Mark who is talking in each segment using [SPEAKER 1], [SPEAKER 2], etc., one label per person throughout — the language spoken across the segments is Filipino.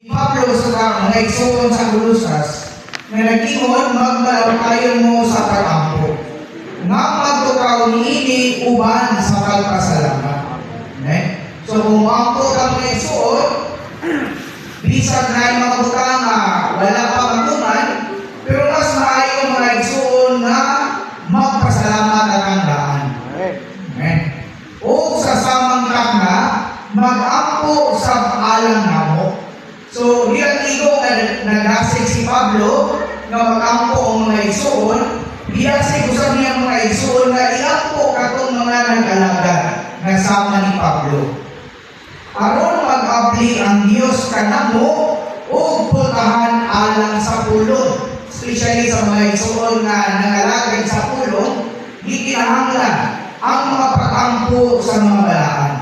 [SPEAKER 1] Pablo sa mga igsoon sa Colosas nga nag-ingon magmalawkayon mo sa pag-ampo nga magtukaw niini uban sa pagpasalamat. Okay? So kung ampo ka mga igsoon, bisag na mga butang wala pa maguman, pero mas maayo mga igsoon na magpasalamat at hanggaan. Okay? O sa samang na mag-ampo sa alang namo. So, diyan igo nga nagasig si Pablo nga mag-ampo ang mga igsoon, biyasig usab niya mga igsoon nga iampo katong mga nag-alagad nga sama ni Pablo. Aron mag-abli ang Dios kanamo ug putahan alang sa pulong, especially sa mga igsoon nga nangalagad sa pulong, gikinahanglan ang mga pag-ampo sa mga balaan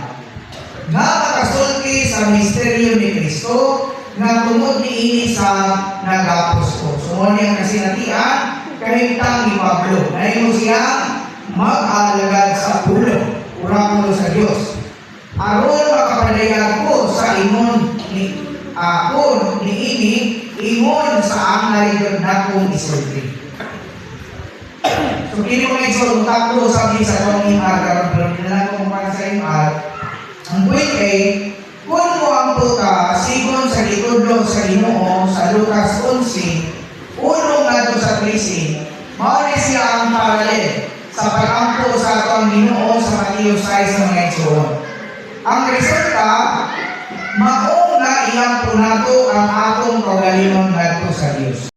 [SPEAKER 1] nga makasulti sa misteryo ni Kristo nga tungod niini sa nag-apostol. So, ano yung kasinatian? Kahintang ni Pablo. Ngayon siya mag-alagad sa pulong, urakulo sa Diyos. Aron makapadayag ko sa imon ni akon niini, imon sa ang narigod na kong isulti. So, kini mo ngayon takbo sabi sa itong imag, pero nilalang ko para sa imag, ang point A, kung mo ang puta, sigon sa gitudlo sa Ginoo sa Lucas 11, unong nga sa 13, mauni siya ang paralel sa pag-ampo sa atong Ginoo sa Mateo 6 sa mga igsoon. Ang resulta, maong nga iyang punato ang atong kaugalingon ngadto sa Dios.